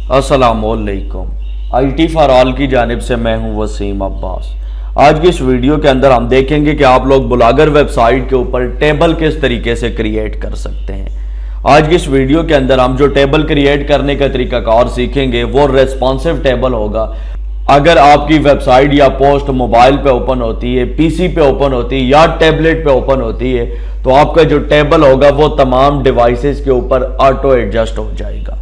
अस्सलामुअलैकुम। IT for all की जानिब से मैं हूं वसीम अब्बास। आज की इस वीडियो के अंदर हम देखेंगे कि आप लोग ब्लॉगर वेबसाइट के ऊपर टेबल किस तरीके से क्रिएट कर सकते हैं। आज की इस वीडियो के अंदर हम जो टेबल क्रिएट करने का तरीकाकार सीखेंगे वो रेस्पॉन्सिव टेबल होगा। अगर आपकी वेबसाइट या पोस्ट मोबाइल पे ओपन होती है, PC पे ओपन होती है या टैबलेट पे ओपन होती है तो आपका जो टेबल होगा वो तमाम डिवाइसेस के ऊपर ऑटो एडजस्ट हो जाएगा।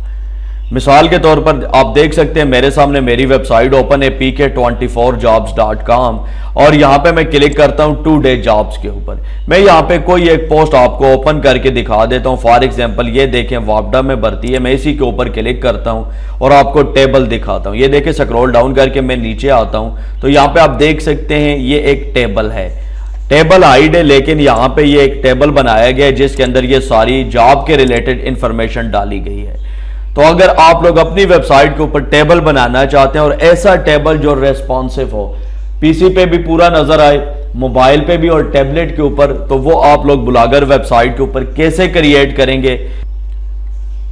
मिसाल के तौर पर आप देख सकते हैं मेरे सामने मेरी वेबसाइट ओपन है pk24jobs.com और यहाँ पे मैं क्लिक करता हूँ टुडे जॉब्स के ऊपर। मैं यहाँ पे कोई एक पोस्ट आपको ओपन करके दिखा देता हूँ। फॉर एग्जांपल ये देखें वापडा में भर्ती है, मैं इसी के ऊपर क्लिक करता हूँ और आपको टेबल दिखाता हूँ। ये देखें स्क्रॉल डाउन करके मैं नीचे आता हूँ तो यहाँ पे आप देख सकते हैं ये एक टेबल है। टेबल हाइड है लेकिन यहाँ पे ये एक टेबल बनाया गया है जिसके अंदर ये सारी जॉब के रिलेटेड इंफॉर्मेशन डाली गई है। तो अगर आप लोग अपनी वेबसाइट के ऊपर टेबल बनाना चाहते हैं और ऐसा टेबल जो रेस्पॉन्सिव हो, PC पे भी पूरा नजर आए, मोबाइल पे भी और टैबलेट के ऊपर, तो वो आप लोग ब्लॉगर वेबसाइट के ऊपर कैसे क्रिएट करेंगे।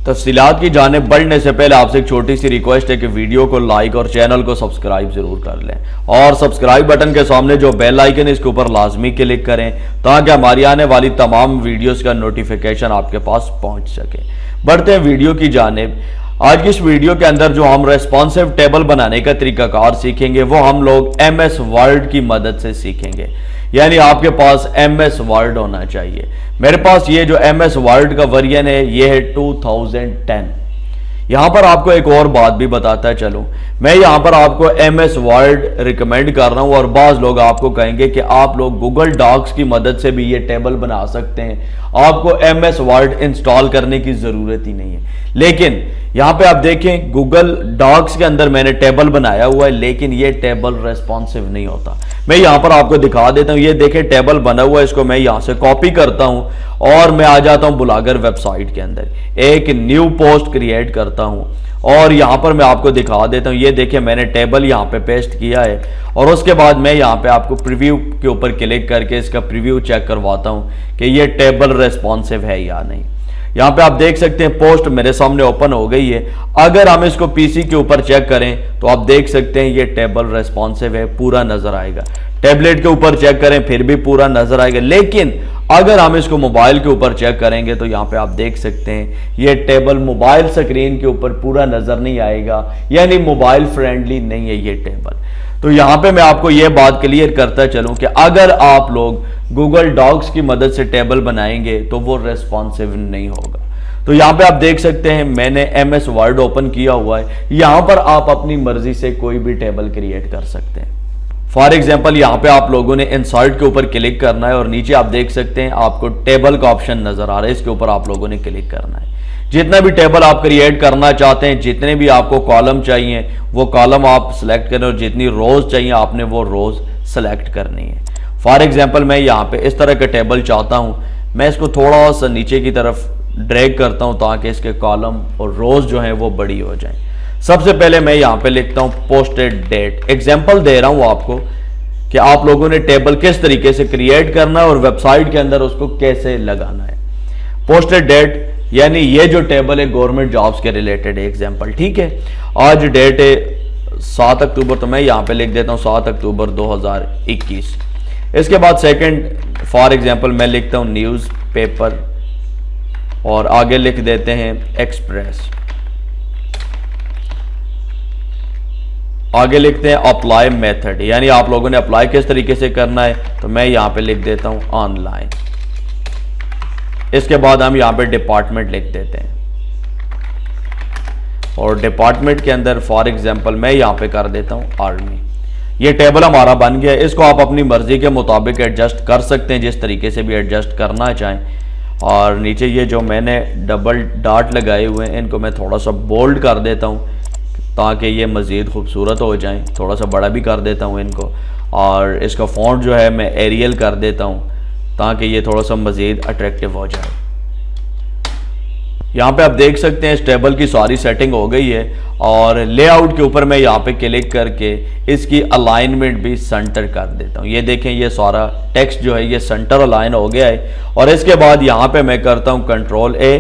तफसीलात की जानिब बढ़ने से पहले आपसे एक छोटी सी रिक्वेस्ट है कि वीडियो को लाइक और चैनल को सब्सक्राइब जरूर कर लें और सब्सक्राइब बटन के सामने जो बेल आइकन है इसके ऊपर लाजमी क्लिक करें ताकि हमारी आने वाली तमाम वीडियोस का नोटिफिकेशन आपके पास पहुंच सके। बढ़ते हैं वीडियो की जानिब। आज की इस वीडियो के अंदर जो हम रेस्पॉन्सिव टेबल बनाने का तरीकाकार सीखेंगे वो हम लोग MS वर्ड की मदद से सीखेंगे। यानी आपके पास MS वर्ड होना चाहिए। मेरे पास ये जो MS वर्ड का वर्जन है ये है 2010। यहां पर आपको एक और बात भी बताता चलूं, मैं यहां पर आपको MS वर्ड रिकमेंड कर रहा हूं और बाज लोग आपको कहेंगे कि आप लोग गूगल डॉक्स की मदद से भी ये टेबल बना सकते हैं, आपको MS वर्ड इंस्टॉल करने की जरूरत ही नहीं है। लेकिन यहां पे आप देखें गूगल डॉक्स के अंदर मैंने टेबल बनाया हुआ है लेकिन ये टेबल रेस्पॉन्सिव नहीं होता। मैं यहां पर आपको दिखा देता हूं, ये देखें टेबल बना हुआ है, इसको मैं यहां से कॉपी करता हूं और मैं आ जाता हूं ब्लॉगर वेबसाइट के अंदर, एक न्यू पोस्ट क्रिएट करता हूं और यहां पर मैं आपको दिखा देता हूं। ये देखिए मैंने टेबल यहां पे पेस्ट किया है और उसके बाद मैं यहां पे आपको प्रीव्यू के ऊपर क्लिक करके इसका प्रीव्यू चेक करवाता हूं कि ये टेबल रेस्पॉन्सिव है या नहीं। यहां पे आप देख सकते हैं पोस्ट मेरे सामने ओपन हो गई है। अगर हम इसको PC के ऊपर चेक करें तो आप देख सकते हैं ये टेबल रेस्पॉन्सिव है, पूरा नजर आएगा। टैबलेट के ऊपर चेक करें फिर भी पूरा नजर आएगा। लेकिन अगर हम इसको मोबाइल के ऊपर चेक करेंगे तो यहाँ पे आप देख सकते हैं ये टेबल मोबाइल स्क्रीन के ऊपर पूरा नजर नहीं आएगा, यानी मोबाइल फ्रेंडली नहीं है ये टेबल। तो यहाँ पे मैं आपको ये बात क्लियर करता चलूं कि अगर आप लोग गूगल डॉक्स की मदद से टेबल बनाएंगे तो वो रेस्पॉन्सिव नहीं होगा। तो यहाँ पे आप देख सकते हैं मैंने MS वर्ड ओपन किया हुआ है। यहाँ पर आप अपनी मर्जी से कोई भी टेबल क्रिएट कर सकते हैं। फॉर एग्जाम्पल यहाँ पे आप लोगों ने इंसर्ट के ऊपर क्लिक करना है और नीचे आप देख सकते हैं आपको टेबल का ऑप्शन नजर आ रहा है, इसके ऊपर आप लोगों ने क्लिक करना है। जितना भी टेबल आप क्रिएट करना चाहते हैं, जितने भी आपको कॉलम चाहिए वो कॉलम आप सिलेक्ट करें और जितनी रोज चाहिए आपने वो रोज सेलेक्ट करनी है। फॉर एग्जाम्पल मैं यहाँ पे इस तरह का टेबल चाहता हूँ, मैं इसको थोड़ा सा नीचे की तरफ ड्रैग करता हूँ ताकि इसके कॉलम और रोज जो हैं वो बड़ी हो जाएं। सबसे पहले मैं यहाँ पे लिखता हूँ पोस्टेड डेट। एग्जाम्पल दे रहा हूँ आपको कि आप लोगों ने टेबल किस तरीके से क्रिएट करना है और वेबसाइट के अंदर उसको कैसे लगाना है। पोस्टेड डेट यानी ये जो टेबल है गवर्नमेंट जॉब्स के रिलेटेड है। एग्जाम्पल ठीक है, आज डेट है 7 अक्टूबर, तो मैं यहाँ पे लिख देता हूँ 7 अक्टूबर 2021। इसके बाद सेकंड फॉर एग्जाम्पल मैं लिखता हूँ न्यूज़ पेपर और आगे लिख देते हैं एक्सप्रेस। आगे लिखते हैं अप्लाई मेथड, यानी आप लोगों ने अप्लाई किस तरीके से करना है, तो मैं यहाँ पे लिख देता हूँ ऑनलाइन। इसके बाद हम यहाँ पे डिपार्टमेंट लिख देते हैं और डिपार्टमेंट के अंदर फॉर एग्जांपल मैं यहाँ पे कर देता हूँ आर्मी। ये टेबल हमारा बन गया। इसको आप अपनी मर्जी के मुताबिक एडजस्ट कर सकते हैं, जिस तरीके से भी एडजस्ट करना चाहें। और नीचे ये जो मैंने डबल डॉट लगाए हुए हैं इनको मैं थोड़ा सा बोल्ड कर देता हूँ ताकि ये मज़ीद खूबसूरत हो जाएं। थोड़ा सा बड़ा भी कर देता हूँ इनको और इसका फॉन्ट जो है मैं एरियल कर देता हूँ ताकि ये थोड़ा सा मज़ीद अट्रैक्टिव हो जाए। यहाँ पे आप देख सकते हैं इस टेबल की सारी सेटिंग हो गई है और लेआउट के ऊपर मैं यहाँ पे क्लिक करके इसकी अलाइनमेंट भी सेंटर कर देता हूँ। ये देखें ये सारा टेक्स्ट जो है ये सेंटर अलाइन हो गया है। और इसके बाद यहाँ पे मैं करता हूँ Ctrl A,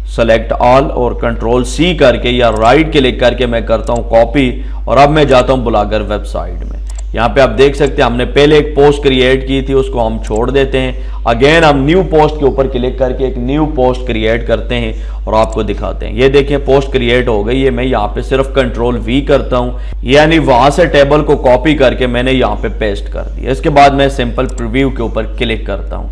सेलेक्ट ऑल और कंट्रोल सी करके या राइट क्लिक करके मैं करता हूं कॉपी और अब मैं जाता हूं ब्लॉगर वेबसाइट में। यहाँ पे आप देख सकते हैं हमने पहले एक पोस्ट क्रिएट की थी, उसको हम छोड़ देते हैं। अगेन हम न्यू पोस्ट के ऊपर क्लिक करके एक न्यू पोस्ट क्रिएट करते हैं और आपको दिखाते हैं। ये देखें पोस्ट क्रिएट हो गई है। मैं यहाँ पे सिर्फ कंट्रोल वी करता हूँ, यानी वहां से टेबल को कॉपी करके मैंने यहाँ पे पेस्ट कर दिया। इसके बाद मैं सिंपल प्रीव्यू के ऊपर क्लिक करता हूँ।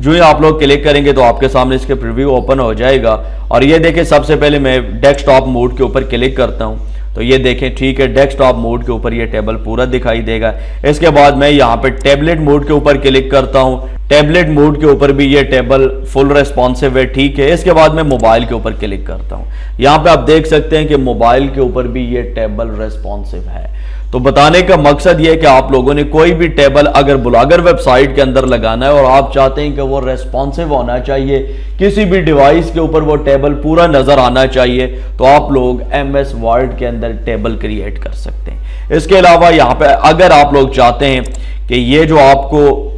जो ही आप लोग क्लिक करेंगे तो आपके सामने इसके प्रीव्यू ओपन हो जाएगा। और ये देखें सबसे पहले मैं डेस्कटॉप मोड के ऊपर क्लिक करता हूँ तो ये देखें ठीक है, डेस्कटॉप मोड के ऊपर ये टेबल पूरा दिखाई देगा। इसके बाद मैं यहाँ पे टैबलेट मोड के ऊपर क्लिक करता हूँ। टैबलेट मोड के ऊपर भी ये टेबल फुल रेस्पॉन्सिव है, ठीक है। इसके बाद मैं मोबाइल के ऊपर क्लिक करता हूँ। यहाँ पे आप देख सकते हैं कि मोबाइल के ऊपर भी ये टेबल रेस्पॉन्सिव है। तो बताने का मकसद ये है कि आप लोगों ने कोई भी टेबल अगर ब्लॉगर वेबसाइट के अंदर लगाना है और आप चाहते हैं कि वो रेस्पॉन्सिव होना चाहिए, किसी भी डिवाइस के ऊपर वो टेबल पूरा नजर आना चाहिए, तो आप लोग MS वर्ड के अंदर टेबल क्रिएट कर सकते हैं। इसके अलावा यहाँ पे अगर आप लोग चाहते हैं कि ये जो आपको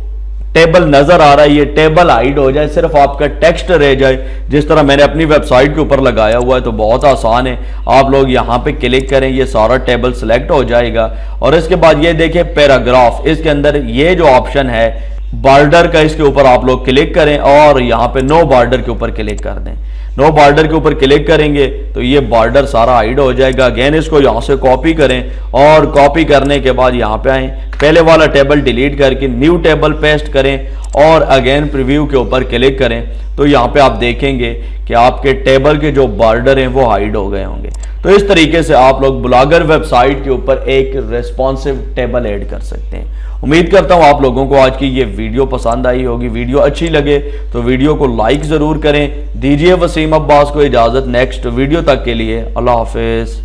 टेबल नजर आ रहा है ये टेबल हाइड हो जाए, सिर्फ आपका टेक्स्ट रह जाए, जिस तरह मैंने अपनी वेबसाइट के ऊपर लगाया हुआ है, तो बहुत आसान है। आप लोग यहाँ पे क्लिक करें, ये सारा टेबल सिलेक्ट हो जाएगा। और इसके बाद ये देखें पैराग्राफ, इसके अंदर ये जो ऑप्शन है बॉर्डर का, इसके ऊपर आप लोग क्लिक करें और यहाँ पे नो बॉर्डर के ऊपर क्लिक कर दें। नो बॉर्डर के ऊपर क्लिक करेंगे तो ये बॉर्डर सारा हाइड हो जाएगा। अगेन इसको यहाँ से कॉपी करें और कॉपी करने के बाद यहाँ पे आए, पहले वाला टेबल डिलीट करके न्यू टेबल पेस्ट करें और अगेन प्रीव्यू के ऊपर क्लिक करें तो यहाँ पे आप देखेंगे कि आपके टेबल के जो बॉर्डर हैं वो हाइड हो गए होंगे। तो इस तरीके से आप लोग ब्लॉगर वेबसाइट के ऊपर एक रेस्पॉन्सिव टेबल ऐड कर सकते हैं। उम्मीद करता हूं आप लोगों को आज की ये वीडियो पसंद आई होगी। वीडियो अच्छी लगे तो वीडियो को लाइक जरूर करें। दीजिए वसीम अब्बास को इजाजत। नेक्स्ट वीडियो तक के लिए अल्लाह हाफिज।